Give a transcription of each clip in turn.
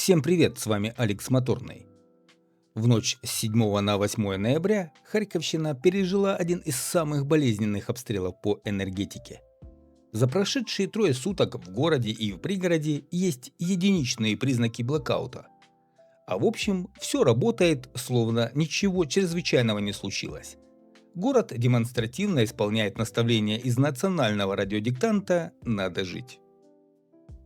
Всем привет, с вами Алекс Моторный. В ночь с 7 на 8 ноября Харьковщина пережила один из самых болезненных обстрелов по энергетике. За прошедшие трое суток в городе и в пригороде есть единичные признаки блэкаута. А в общем, все работает, словно ничего чрезвычайного не случилось. Город демонстративно исполняет наставления из национального радиодиктанта «Надо жить».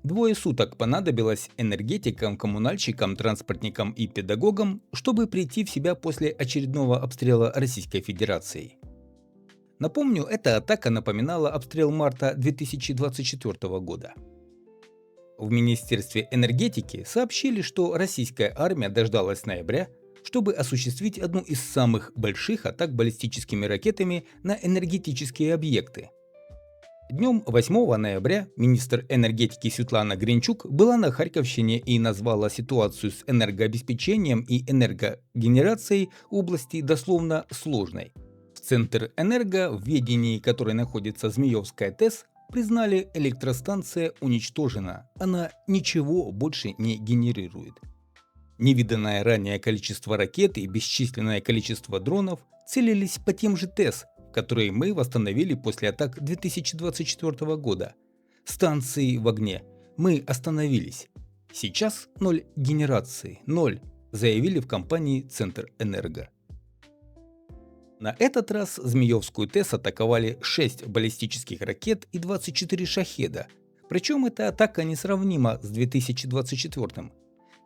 Двое суток понадобилось энергетикам, коммунальщикам, транспортникам и педагогам, чтобы прийти в себя после очередного обстрела Российской Федерацией. Напомню, эта атака напоминала обстрел марта 2024 года. В Министерстве энергетики сообщили, что российская армия дождалась ноября, чтобы осуществить одну из самых больших атак баллистическими ракетами на энергетические объекты. Днем 8 ноября министр энергетики Светлана Гринчук была на Харьковщине и назвала ситуацию с энергообеспечением и энергогенерацией области дословно сложной. В Центрэнерго, в ведении которой находится Змеевская ТЭС, признали, электростанция уничтожена, она ничего больше не генерирует. Невиданное ранее количество ракет и бесчисленное количество дронов целились по тем же ТЭС, которые мы восстановили после атак 2024 года. Станции в огне. Мы остановились. Сейчас ноль генерации, ноль, заявили в компании Центрэнерго. На этот раз Змеевскую ТЭС атаковали 6 баллистических ракет и 24 шахеда. Причем эта атака несравнима с 2024.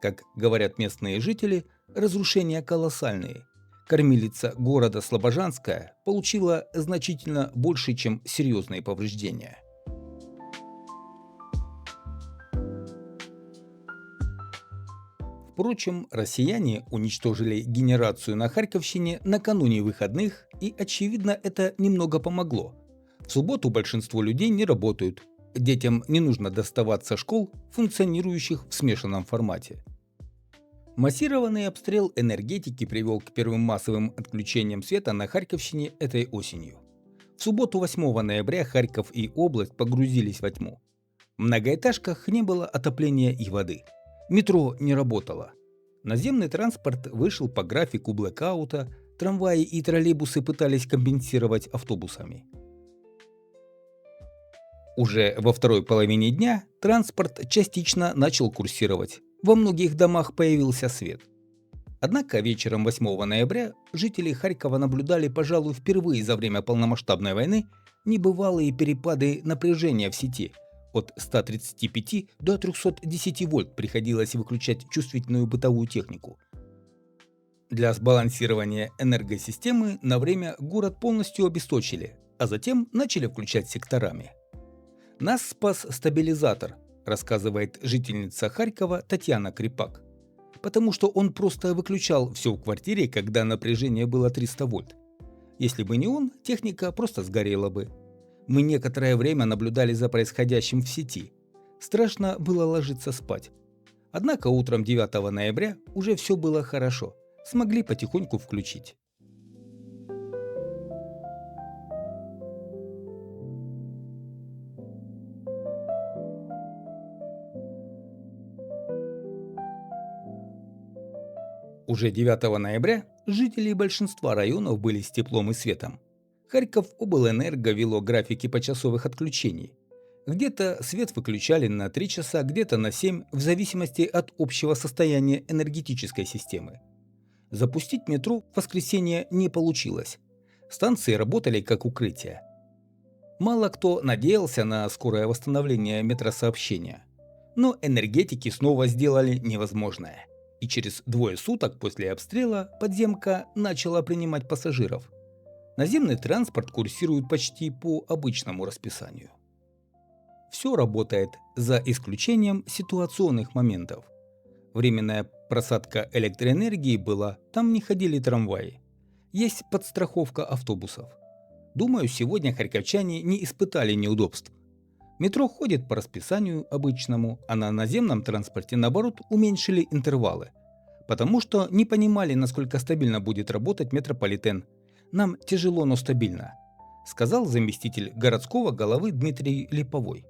Как говорят местные жители, разрушения колоссальные. Кормилица города Слобожанская получила значительно больше, чем серьезные повреждения. Впрочем, россияне уничтожили генерацию на Харьковщине накануне выходных, и, очевидно, это немного помогло. В субботу большинство людей не работают. Детям не нужно доставаться школ, функционирующих в смешанном формате. Массированный обстрел энергетики привел к первым массовым отключениям света на Харьковщине этой осенью. В субботу 8 ноября Харьков и область погрузились во тьму. В многоэтажках не было отопления и воды. Метро не работало. Наземный транспорт вышел по графику блэкаута, трамваи и троллейбусы пытались компенсировать автобусами. Уже во второй половине дня транспорт частично начал курсировать. Во многих домах появился свет. Однако вечером 8 ноября жители Харькова наблюдали, пожалуй, впервые за время полномасштабной войны небывалые перепады напряжения в сети. От 135 до 310 вольт приходилось выключать чувствительную бытовую технику. Для сбалансирования энергосистемы на время город полностью обесточили, а затем начали включать секторами. Нас спас стабилизатор, рассказывает жительница Харькова Татьяна Крипак, потому что он просто выключал все в квартире, когда напряжение было 300 вольт. Если бы не он, техника просто сгорела бы. Мы некоторое время наблюдали за происходящим в сети. Страшно было ложиться спать. Однако утром 9 ноября уже все было хорошо, смогли потихоньку включить. Уже 9 ноября жители большинства районов были с теплом и светом. Харьков облэнерго вело графики почасовых отключений. Где-то свет выключали на 3 часа, где-то на 7, в зависимости от общего состояния энергетической системы. Запустить метро в воскресенье не получилось. Станции работали как укрытие. Мало кто надеялся на скорое восстановление метросообщения. Но энергетики снова сделали невозможное. И через 2 суток после обстрела подземка начала принимать пассажиров. Наземный транспорт курсирует почти по обычному расписанию. Все работает, за исключением ситуационных моментов. Временная просадка электроэнергии была, там не ходили трамваи. Есть подстраховка автобусов. Думаю, сегодня харьковчане не испытали неудобств. Метро ходит по расписанию обычному, а на наземном транспорте, наоборот, уменьшили интервалы. Потому что не понимали, насколько стабильно будет работать метрополитен. Нам тяжело, но стабильно, сказал заместитель городского головы Дмитрий Липовой.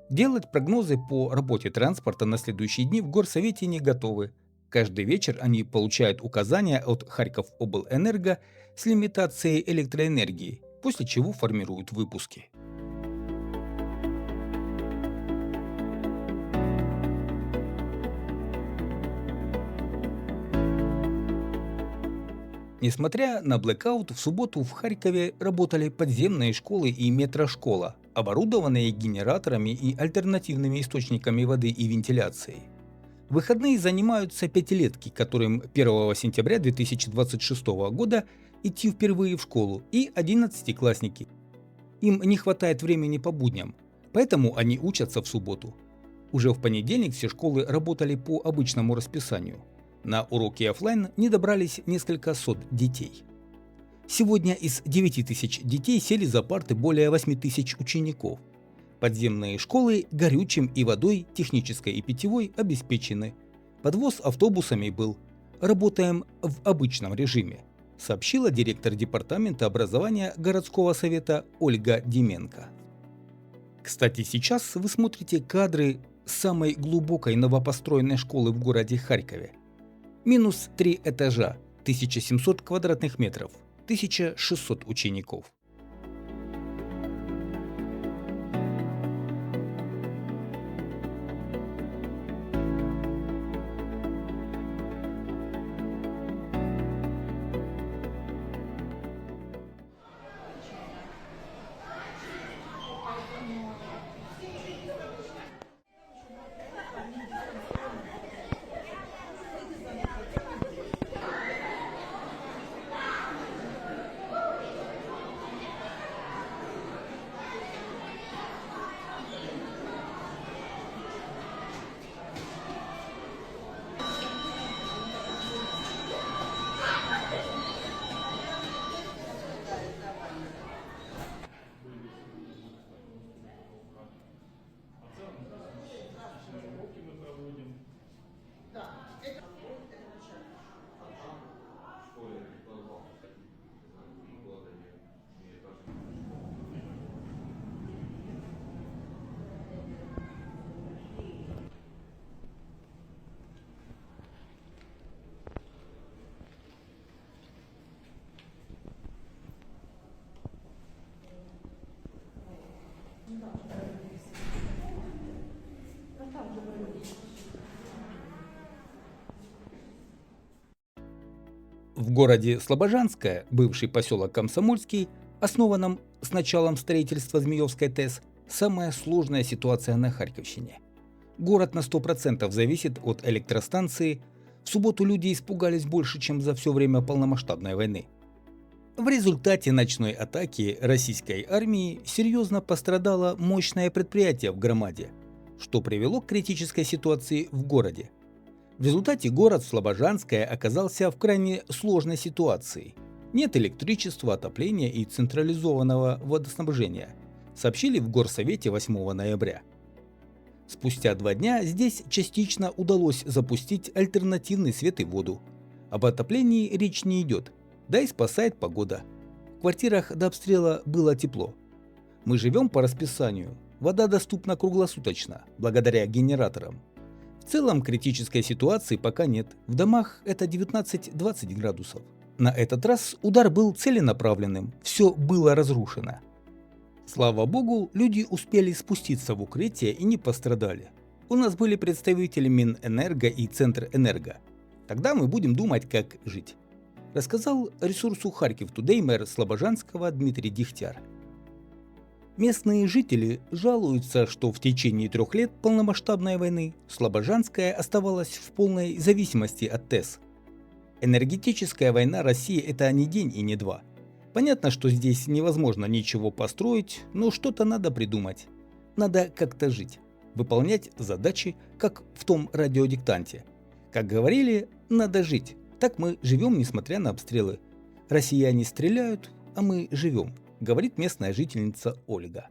Делать прогнозы по работе транспорта на следующие дни в горсовете не готовы. Каждый вечер они получают указания от Харьковобленерго с лимитацией электроэнергии, после чего формируют выпуски. Несмотря на блэкаут, в субботу в Харькове работали подземные школы и метрошкола, оборудованные генераторами и альтернативными источниками воды и вентиляции. В выходные занимаются пятилетки, которым 1 сентября 2026 года идти впервые в школу, и 11-классники. Им не хватает времени по будням, поэтому они учатся в субботу. Уже в понедельник все школы работали по обычному расписанию. На уроки оффлайн не добрались несколько сот детей. Сегодня из 9000 детей сели за парты более 8000 учеников. Подземные школы горючим и водой, технической и питьевой, обеспечены. Подвоз автобусами был. Работаем в обычном режиме, сообщила директор департамента образования городского совета Ольга Деменко. Кстати, сейчас вы смотрите кадры самой глубокой новопостроенной школы в городе Харькове. Минус 3 этажа, 1700 квадратных метров, 1600 учеников. В городе Слобожанское, бывший поселок Комсомольский, основанном с началом строительства Змеевской ТЭС, самая сложная ситуация на Харьковщине. Город на 100% зависит от электростанции. В субботу люди испугались больше, чем за все время полномасштабной войны. В результате ночной атаки российской армии серьезно пострадало мощное предприятие в Громаде, что привело к критической ситуации в городе. В результате город Слобожанское оказался в крайне сложной ситуации. Нет электричества, отопления и централизованного водоснабжения, сообщили в горсовете 8 ноября. Спустя 2 дня здесь частично удалось запустить альтернативный свет и воду. Об отоплении речь не идет, да и спасает погода. В квартирах до обстрела было тепло. Мы живем по расписанию, вода доступна круглосуточно, благодаря генераторам. В целом критической ситуации пока нет, в домах это 19-20 градусов. На этот раз удар был целенаправленным, все было разрушено. Слава богу, люди успели спуститься в укрытие и не пострадали. У нас были представители Минэнерго и Центрэнерго. Тогда мы будем думать, как жить, рассказал ресурсу Харьков Today мэр Слобожанского Дмитрий Дегтяр. Местные жители жалуются, что в течение 3 лет полномасштабной войны Слобожанская оставалась в полной зависимости от ТЭС. Энергетическая война России – это не день и не 2. Понятно, что здесь невозможно ничего построить, но что-то надо придумать. Надо как-то жить, выполнять задачи, как в том радиодиктанте. Как говорили, надо жить. Так мы живем, несмотря на обстрелы. Россияне стреляют, а мы живем, говорит местная жительница Ольга.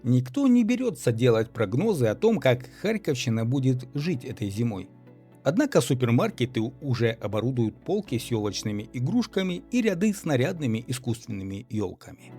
Никто не берется делать прогнозы о том, как Харьковщина будет жить этой зимой. Однако супермаркеты уже оборудуют полки с елочными игрушками и ряды с нарядными искусственными елками.